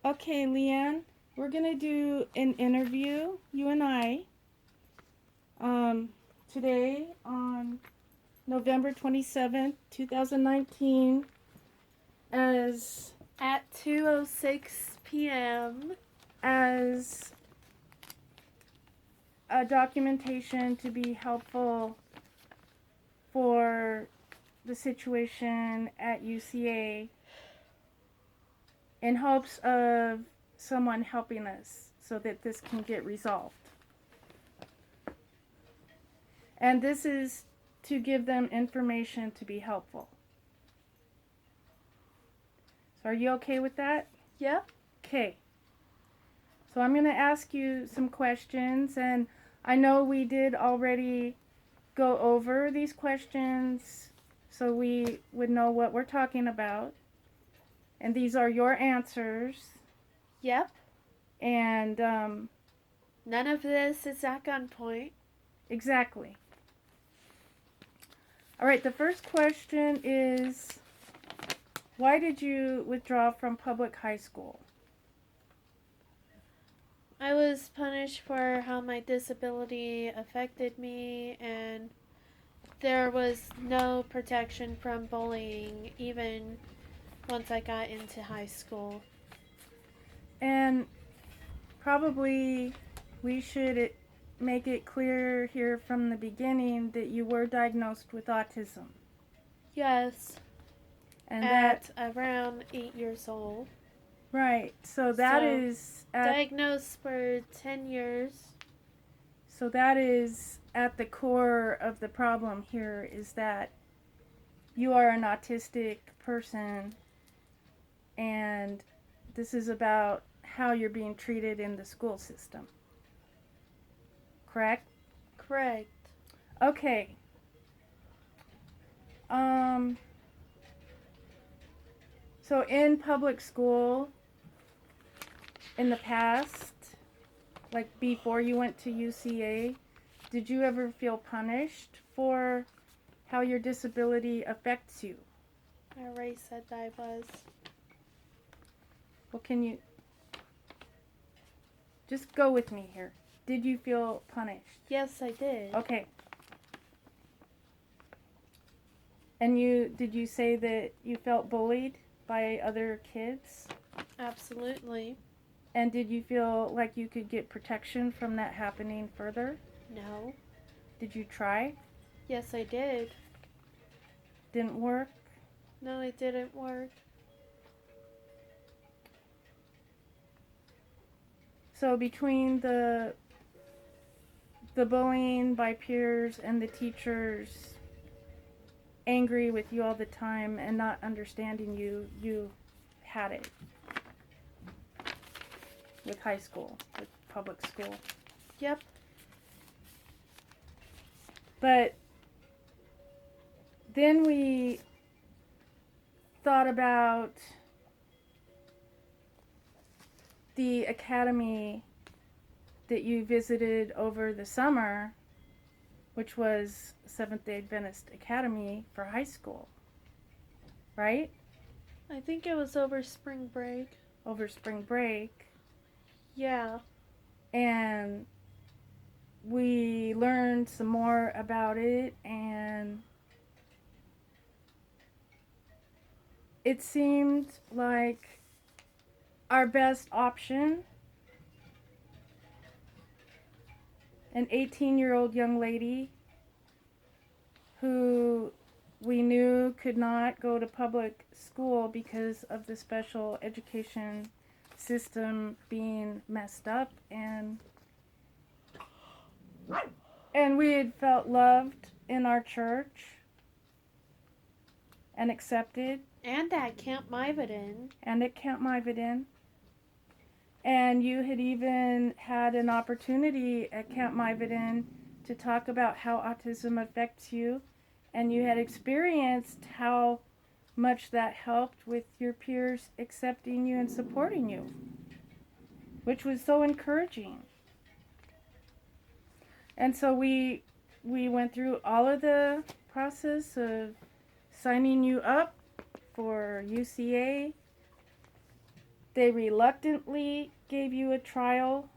Okay, Leanne, we're going to do an interview, you and I, today on November 27th, 2019, as At 2:06 p.m. as a documentation to be helpful for the situation at UCA in hopes of someone helping us so that this can get resolved. And this is to give them information to be helpful. So are you okay with that? Yep. Okay. So I'm going to ask you some questions, and I know we did already go over these questions so we would know what we're talking about. And these are your answers. Yep. And None of this is at gunpoint. exactly. All right, the first question is, why did you withdraw from public high school? I was punished for how my disability affected me, and there was no protection from bullying even once I got into high school. And probably we should make it clear here from the beginning that you were diagnosed with autism. Yes. And at around 8 years old. Right. So that is diagnosed for 10 years. So that is at the core of the problem here, is that you are an autistic person, and this is about how you're being treated in the school system. Correct? Correct. Okay. So in public school, in the past, like before you went to UCA, did you ever feel punished for how your disability affects you? I already said that I was. Well, can you just go with me here? Did you feel punished? Yes, I did. Okay. And did you say that you felt bullied by other kids? Absolutely. And did you feel like you could get protection from that happening further? No. Did you try? Yes, I did. Didn't work? No, it didn't work. So between the bullying by peers and the teachers angry with you all the time and not understanding you, you had it with high school, with public school. Yep. But then we thought about the academy that you visited over the summer, which was Seventh-day Adventist Academy for high school, right? I think it was over spring break. Over spring break. Yeah. And we learned some more about it, and it seemed like our best option. An 18-year-old young lady who we knew could not go to public school because of the special education system being messed up, and we had felt loved in our church and accepted. And at Camp Myvedin. And at Camp Myvedin. And you had even had an opportunity at Camp Myvedin to talk about how autism affects you, and you had experienced how much that helped with your peers accepting you and supporting you, which was so encouraging. And so we went through all of the process of signing you up for UCA, They reluctantly gave you a trial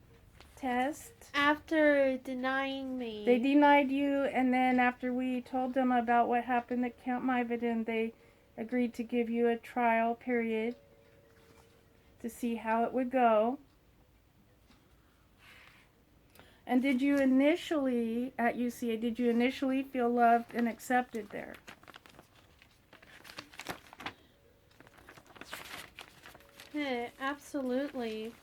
test. After denying me. They denied you, and then after we told them about what happened at Camp Myvedin, they agreed to give you a trial period to see how it would go. And did you initially, at UCA, did you initially feel loved and accepted there? Absolutely.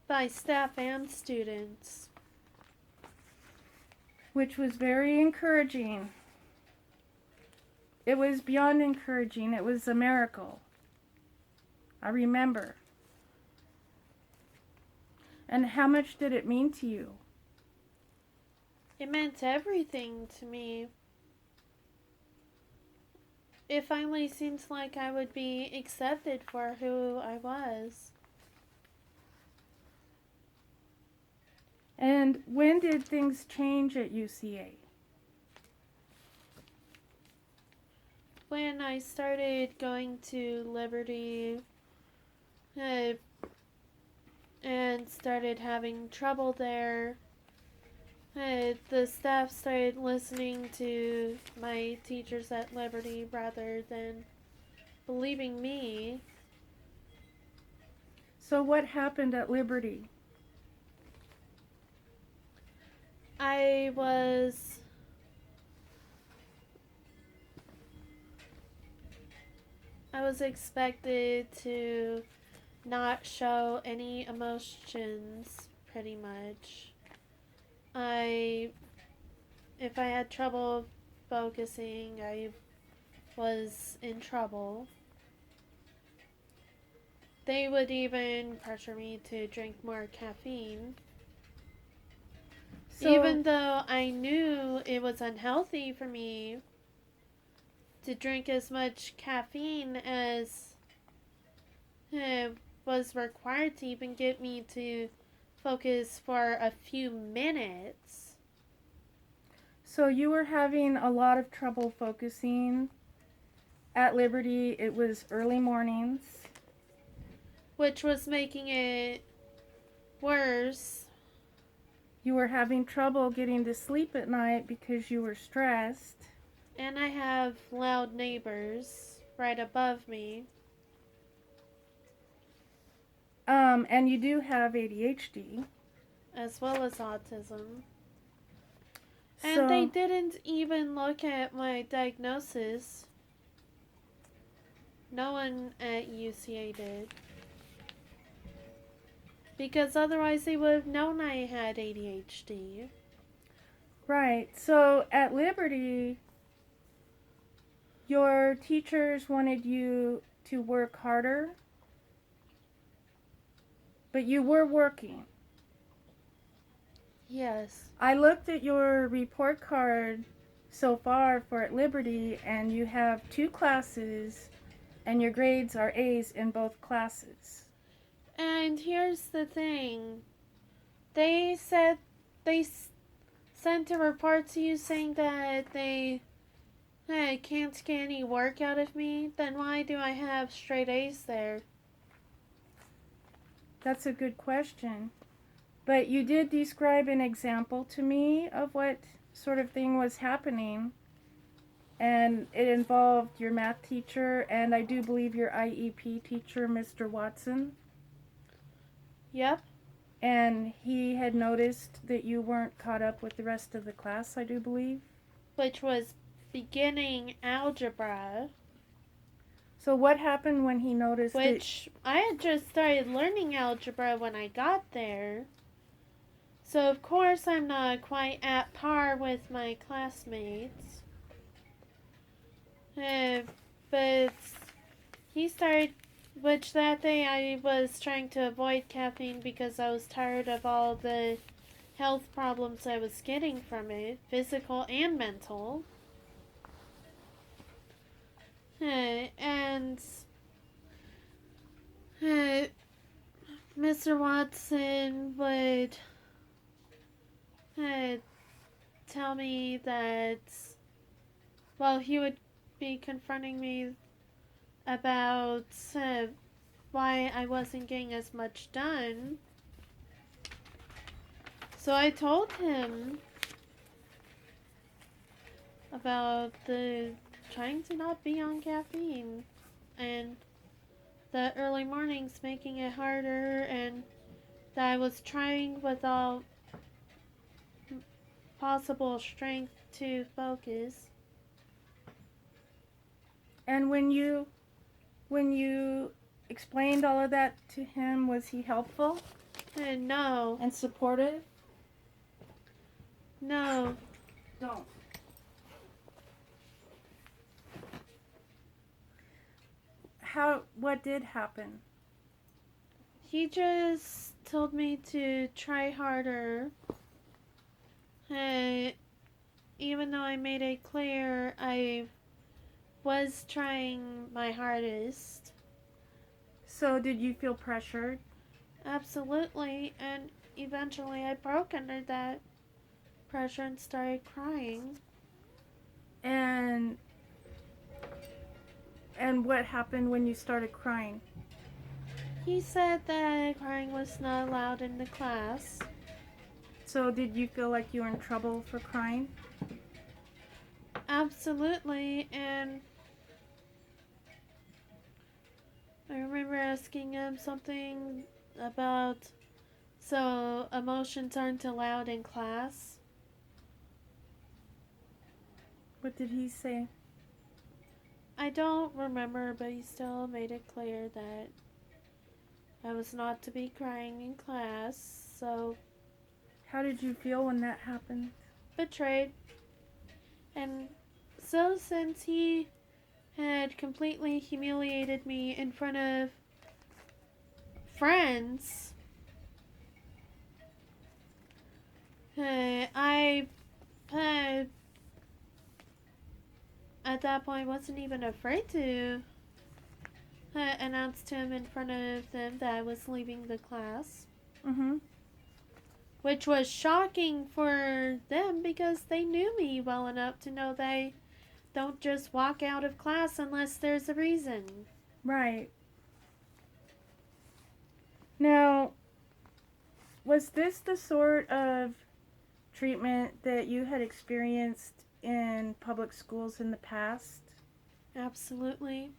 By staff and students. Which was very encouraging. It was beyond encouraging. It was a miracle. I remember. And how much did it mean to you? It meant everything to me. It finally seems like I would be accepted for who I was. And when did things change at UCA? When I started going to Liberty and started having trouble there, the staff started listening to my teachers at Liberty rather than believing me. So what happened at Liberty? I was expected to not show any emotions, pretty much. If I had trouble focusing, I was in trouble. They would even pressure me to drink more caffeine. So, Even though I knew it was unhealthy for me to drink as much caffeine as was required to even get me to focus for a few minutes. so you were having a lot of trouble focusing at Liberty. It was early mornings. Which was making it worse. You were having trouble getting to sleep at night because you were stressed. And I have loud neighbors right above me. And you do have ADHD. As well as autism. So, And they didn't even look at my diagnosis. No one at UCA did. Because otherwise they would have known I had ADHD. right. So at Liberty, your teachers wanted you to work harder, but you were working. Yes. I looked at your report card so far for at Liberty, and you have 2 classes, and your grades are A's in both classes. And here's the thing. They said they sent a report to you saying that they can't get any work out of me. Then why do I have straight A's there? That's a good question. But you did describe an example to me of what sort of thing was happening. And it involved your math teacher and I do believe your IEP teacher, Mr. Watson. Yep. And he had noticed that you weren't caught up with the rest of the class, I do believe. Which was beginning algebra. So what happened when he noticed Which I had just started learning algebra when I got there. So of course I'm not quite at par with my classmates. But he started, which that day I was trying to avoid caffeine because I was tired of all the health problems I was getting from it, physical and mental. And Mr. Watson would tell me that, well, he would be confronting me about why I wasn't getting as much done. So I told him about the trying to not be on caffeine and the early mornings making it harder, and that I was trying with all possible strength to focus. And when you explained all of that to him, was he helpful And no, and supportive? no, Don't. What did happen? he just told me to try harder. Even though I made it clear I was trying my hardest. So did you feel pressured? Absolutely, and eventually I broke under that pressure and started crying. And what happened when you started crying? He said that crying was not allowed in the class. So did you feel like you were in trouble for crying? Absolutely, and I remember asking him something about, so emotions aren't allowed in class. What did he say? I don't remember, but he still made it clear that I was not to be crying in class, so How did you feel when that happened? betrayed. And so since he had completely humiliated me in front of friends, I at that point wasn't even afraid to announce to him in front of them that I was leaving the class. Mm-hmm. Which was shocking for them because they knew me well enough to know they don't just walk out of class unless there's a reason. Right. Now, was this the sort of treatment that you had experienced in public schools in the past? Absolutely.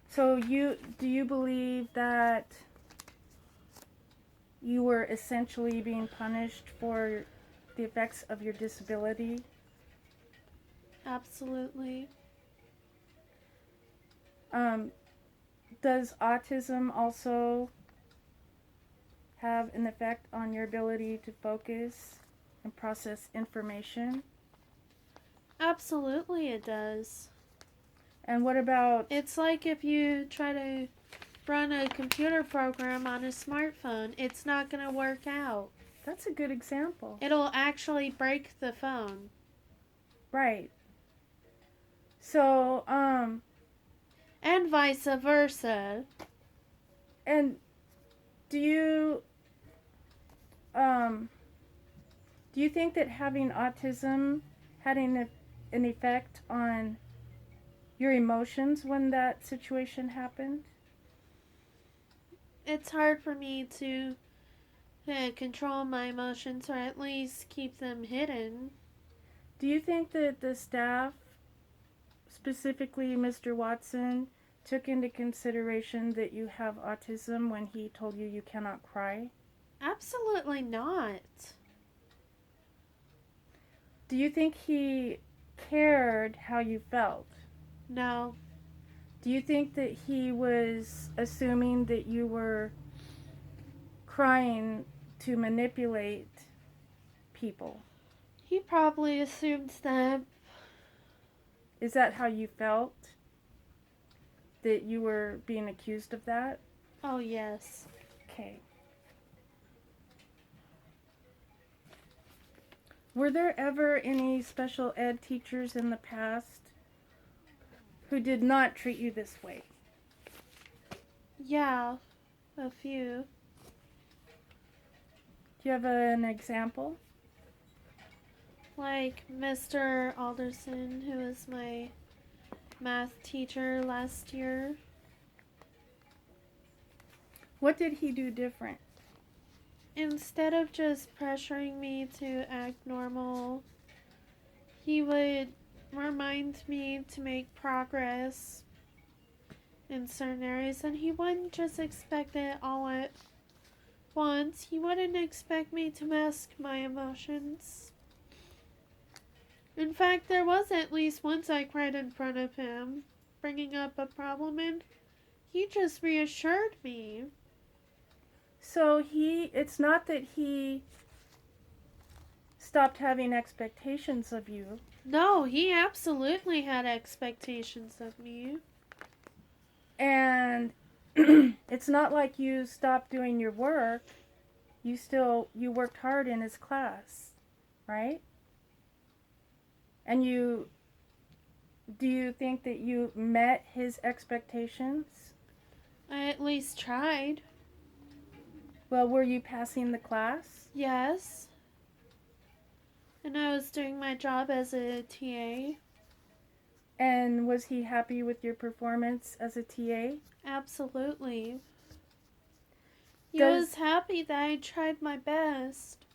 So do you believe that you were essentially being punished for the effects of your disability? Absolutely. Does autism also have an effect on your ability to focus and process information? Absolutely it does. And what about... It's like if you try to run a computer program on a smartphone, it's not going to work out. That's a good example. It'll actually break the phone. Right. So, And vice versa. and do you think that having autism had an effect on your emotions when that situation happened? It's hard for me to control my emotions or at least keep them hidden. Do you think that the staff, specifically Mr. Watson, took into consideration that you have autism when he told you you cannot cry? Absolutely not. Do you think he cared how you felt? No. Do you think that he was assuming that you were crying to manipulate people? He probably assumed that. Is that how you felt? That you were being accused of that? Oh, yes. Okay. Were there ever any special ed teachers in the past who did not treat you this way? Yeah, a few. Do you have an example? Like Mr. Alderson, who was my math teacher last year. What did he do different? Instead of just pressuring me to act normal, he would remind me to make progress in certain areas, and he wouldn't just expect it all at once. He wouldn't expect me to mask my emotions. In fact, there was at least once I cried in front of him, bringing up a problem, and he just reassured me. So it's not that he stopped having expectations of you. No, he absolutely had expectations of me. And it's not like you stopped doing your work. You worked hard in his class, right? And do you think that you met his expectations? I at least tried. Well, were you passing the class? Yes. And I was doing my job as a TA. And was he happy with your performance as a TA? Absolutely. He was happy that I tried my best.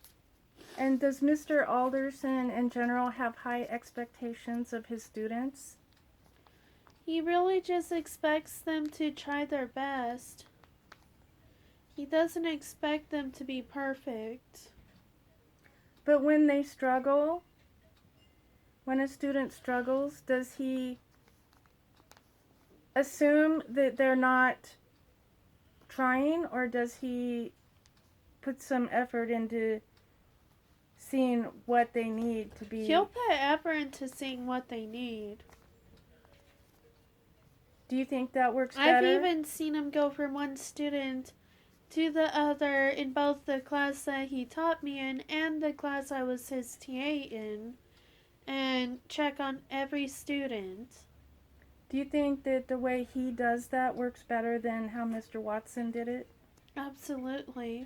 And does Mr. Alderson in general have high expectations of his students? He really just expects them to try their best. He doesn't expect them to be perfect. But when they struggle, when a student struggles, does he assume that they're not trying, or does he put some effort into seeing what they need to be? He'll put effort into seeing what they need. Do you think that works better? I've even seen him go from one student to the other in both the class that he taught me in and the class I was his TA in, and check on every student. Do you think that the way he does that works better than how Mr. Watson did it? Absolutely.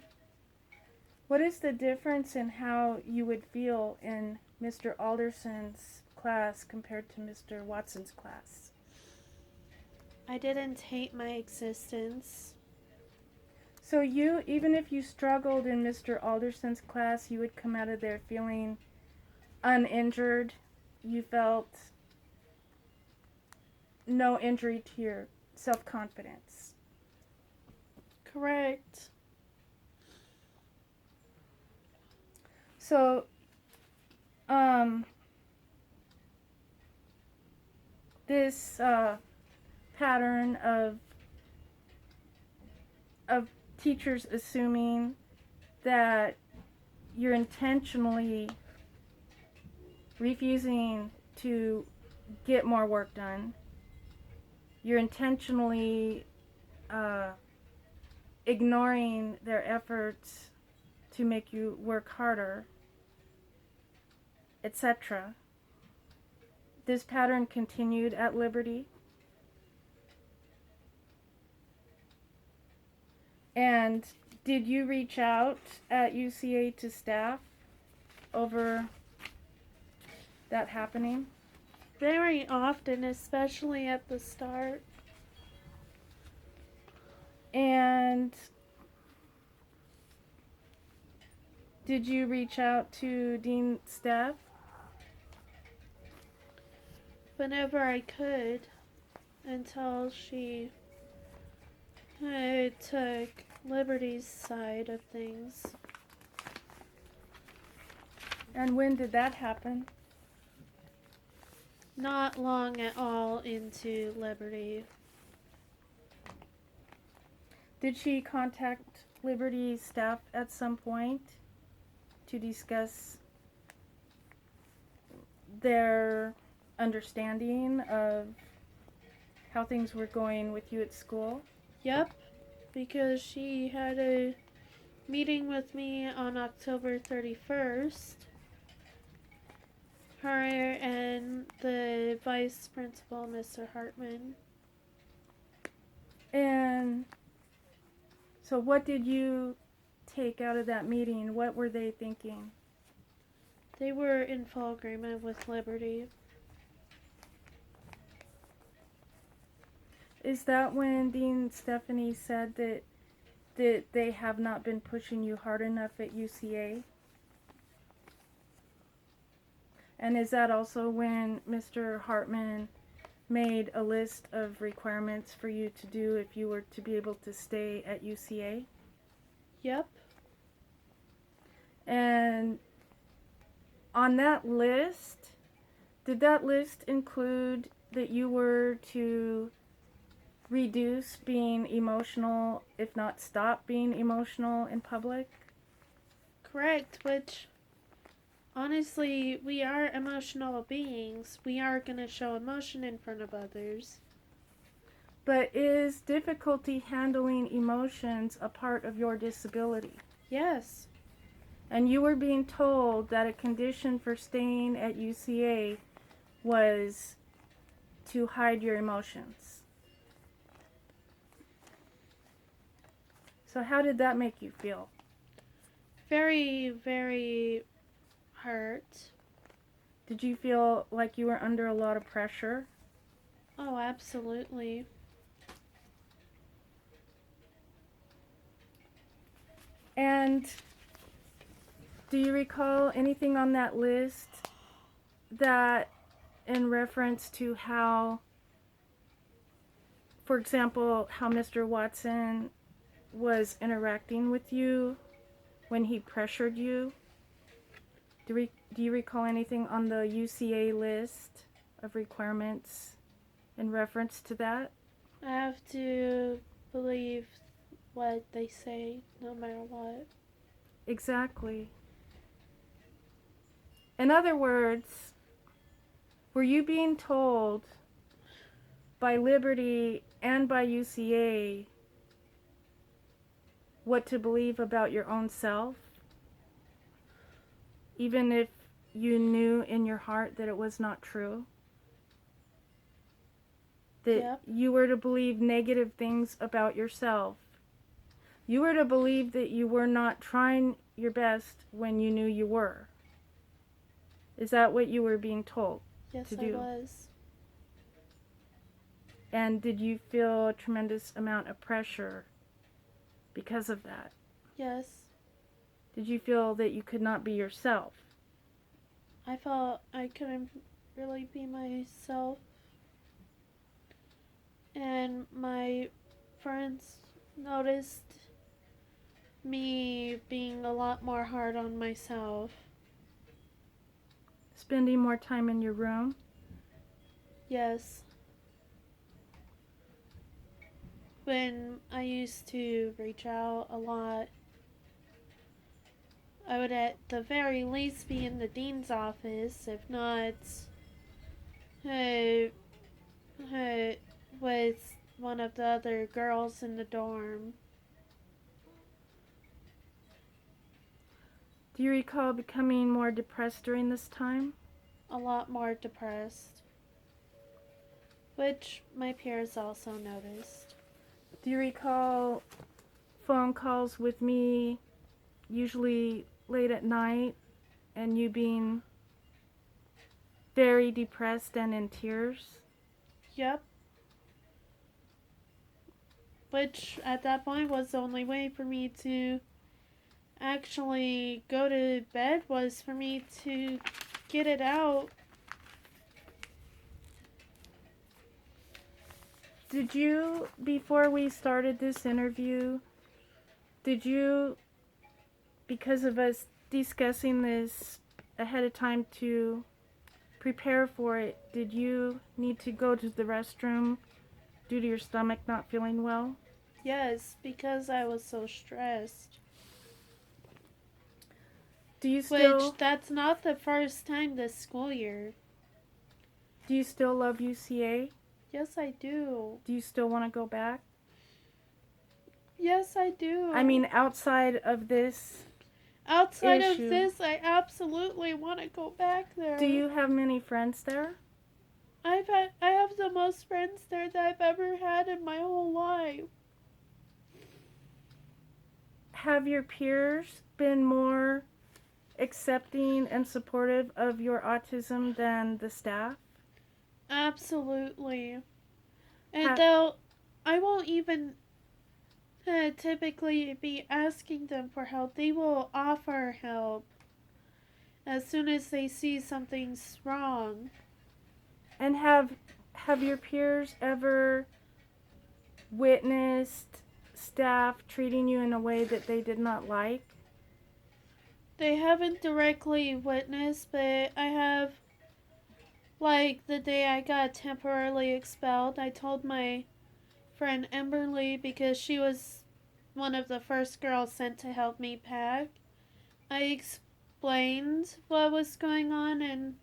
What is the difference in how you would feel in Mr. Alderson's class compared to Mr. Watson's class? I didn't hate my existence. So you, even if you struggled in Mr. Alderson's class, you would come out of there feeling uninjured. You felt no injury to your self-confidence. Correct. So, this pattern of teachers assuming that you're intentionally refusing to get more work done, you're intentionally ignoring their efforts to make you work harder, etc. This pattern continued at Liberty. And did you reach out at UCA to staff over that happening? Very often, especially at the start. And did you reach out to Dean Steph? Whenever I could, until she took Liberty's side of things. And when did that happen? Not long at all into Liberty. Did she contact Liberty staff at some point to discuss their understanding of how things were going with you at school? Yep, because she had a meeting with me on October 31st. Her and the vice principal, Mr. Hartman. And so what did you take out of that meeting? What were they thinking? They were in full agreement with Liberty. is that when Dean Stephanie said that they have not been pushing you hard enough at UCA? And is that also when Mr. Hartman made a list of requirements for you to do if you were to be able to stay at UCA? Yep. And on that list, did that list include that you were to reduce being emotional, if not stop being emotional in public? Correct, which honestly, we are emotional beings. We are going to show emotion in front of others. But is difficulty handling emotions a part of your disability? Yes. And you were being told that a condition for staying at UCA was to hide your emotions. So how did that make you feel? Very, very hurt. Did you feel like you were under a lot of pressure? Oh, absolutely. And do you recall anything on that list that in reference to how, for example, how Mr. Watson was interacting with you when he pressured you? Do you recall anything on the UCA list of requirements in reference to that? I have to believe what they say, no matter what. Exactly. In other words, were you being told by Liberty and by UCA what to believe about your own self, even if you knew in your heart that it was not true? That Yep. you were to believe negative things about yourself. You were to believe that you were not trying your best when you knew you were. Is that what you were being told Yes, to do? I was. And did you feel a tremendous amount of pressure because of that? Yes. Did you feel that you could not be yourself? I felt I couldn't really be myself. And my friends noticed me being a lot more hard on myself. Spending more time in your room? Yes. When I used to reach out a lot, I would at the very least be in the dean's office, if not uh, with one of the other girls in the dorm. Do you recall becoming more depressed during this time? A lot more depressed, which my peers also noticed. Do you recall phone calls with me, usually late at night, and you being very depressed and in tears? Yep. Which at that point was the only way for me to actually go to bed, was for me to get it out. Did you, before we started this interview, did you, because of us discussing this ahead of time to prepare for it, did you need to go to the restroom due to your stomach not feeling well? Yes, because I was so stressed. Do you still, Which, that's not the first time this school year. do you still love UCA? Yes, I do. Do you still want to go back? Yes, I do. I mean, outside of this outside issue, of this, I absolutely want to go back there. do you have many friends there? I have the most friends there that I've ever had in my whole life. Have your peers been more accepting and supportive of your autism than the staff? Absolutely. And I won't even typically be asking them for help. They will offer help as soon as they see something's wrong. And have your peers ever witnessed staff treating you in a way that they did not like? They haven't directly witnessed, but I have, like the day I got temporarily expelled, I told my friend Emberly, because she was one of the first girls sent to help me pack. I explained what was going on, and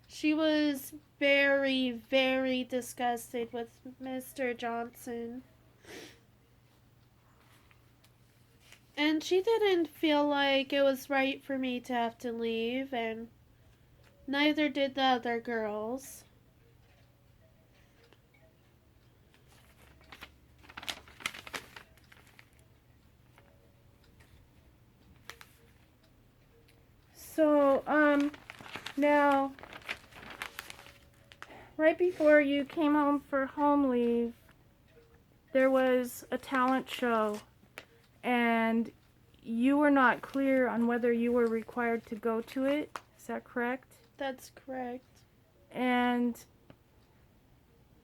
she was very, very disgusted with Mr. Johnson. And she didn't feel like it was right for me to have to leave, and neither did the other girls. So, now, right before you came home for home leave, there was a talent show, and you were not clear on whether you were required to go to it. Is that correct? That's correct. And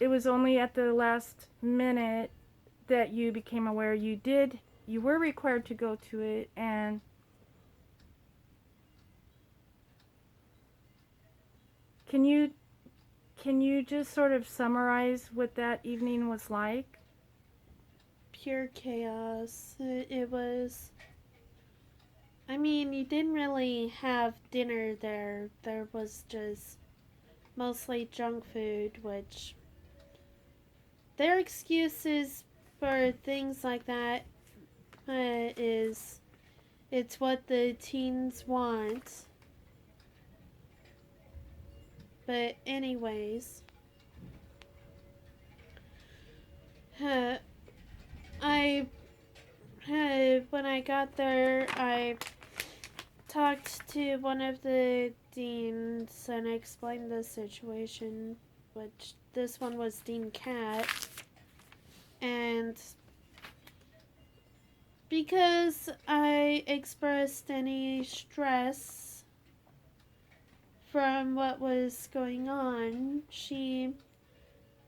it was only at the last minute that you became aware you were required to go to it. And can you just sort of summarize what that evening was like? Pure chaos. It was. I mean, you didn't really have dinner there. There was just mostly junk food, which their excuses for things like that is it's what the teens want. But anyways, I when I got there, I talked to one of the deans and explained the situation, which this one was Dean Cat. And because I expressed any stress from what was going on, she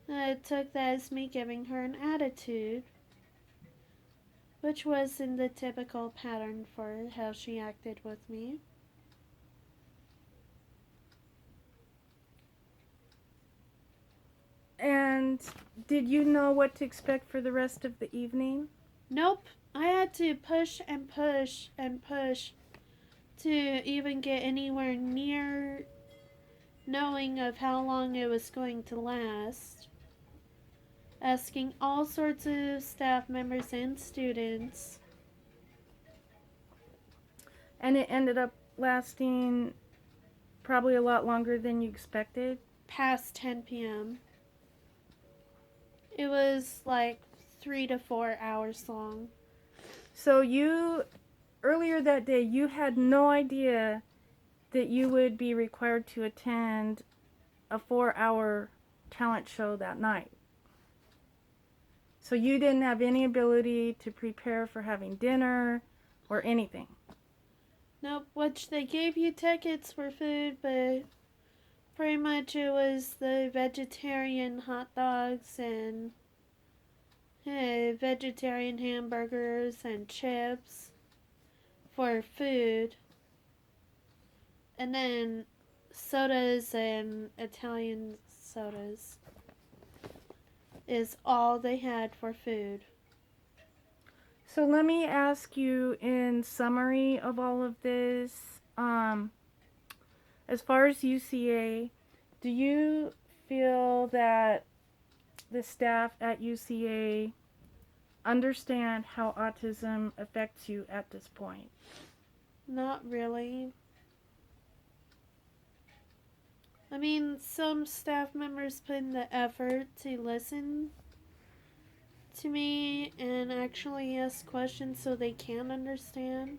took that as me giving her an attitude, which was in the typical pattern for how she acted with me. And did you know what to expect for the rest of the evening? Nope. I had to push and push and push to even get anywhere near knowing of how long it was going to last. Asking all sorts of staff members and students. And it ended up lasting probably a lot longer than you expected? Past 10 p.m. It was like 3 to 4 hours long. So earlier that day, you had no idea that you would be required to attend a 4-hour talent show that night. So you didn't have any ability to prepare for having dinner or anything. Nope, which they gave you tickets for food, but pretty much it was the vegetarian hot dogs and vegetarian hamburgers and chips for food. And then sodas and Italian sodas is all they had for food. So let me ask you, in summary of all of this, as far as UCA, do you feel that the staff at UCA understand how autism affects you at this point? Not really. I mean, some staff members put in the effort to listen to me and actually ask questions so they can understand.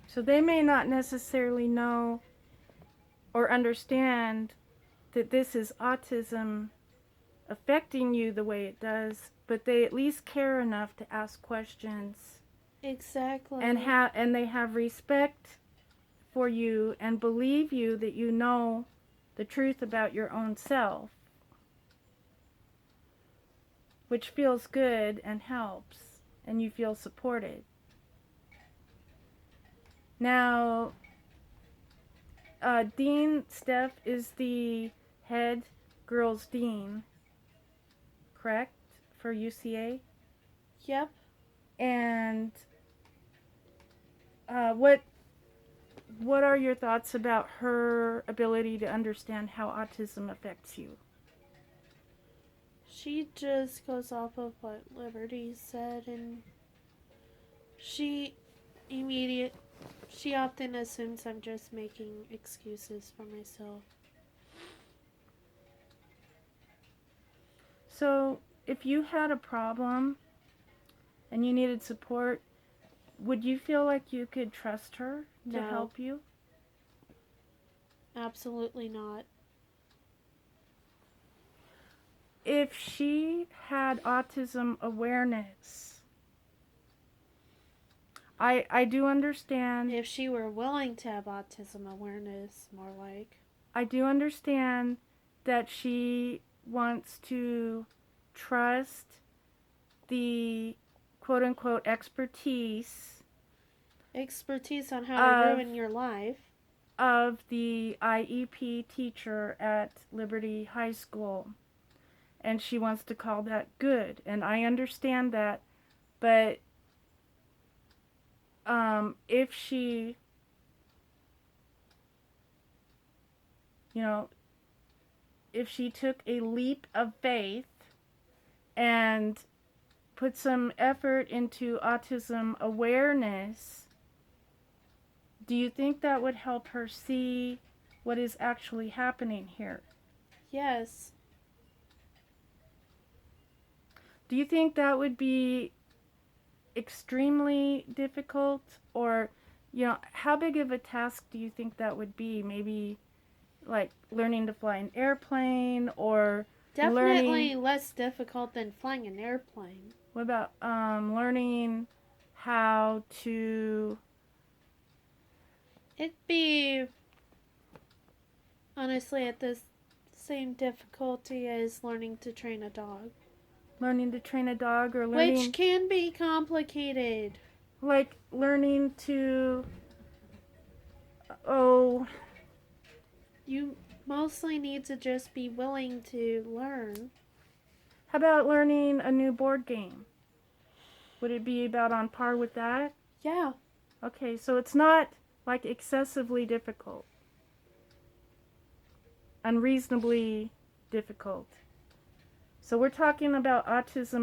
So they may not necessarily know or understand that this is autism affecting you the way it does, but they at least care enough to ask questions Exactly. and they have respect for you and believe you that you know the truth about your own self, which feels good and helps, and you feel supported. Now, Dean Steph is the head girls dean, correct, for UCA? Yep. And what are your thoughts about her ability to understand how autism affects you? She just goes off of what Liberty said, and she often assumes I'm just making excuses for myself. So, if you had a problem and you needed support, would you feel like you could trust her to No. help you? Absolutely not. If she had autism awareness, I do understand. If she were willing to have autism awareness, more like. I do understand that she wants to trust the quote unquote expertise Expertise on how to of ruin your life. of the IEP teacher at Liberty High School. And she wants to call that good. And I understand that. But if she, if she took a leap of faith and put some effort into autism awareness, do you think that would help her see what is actually happening here? Yes. Do you think that would be extremely difficult? Or, how big of a task do you think that would be? Maybe like learning to fly an airplane, or Definitely less difficult than flying an airplane. what about learning how to... It'd be honestly at the same difficulty as learning to train a dog. Learning to train a dog, or learning... Which can be complicated. Like learning to... You mostly need to just be willing to learn. How about learning a new board game? Would it be about on par with that? Yeah. Okay, so it's not like excessively difficult. Unreasonably difficult. So we're talking about autism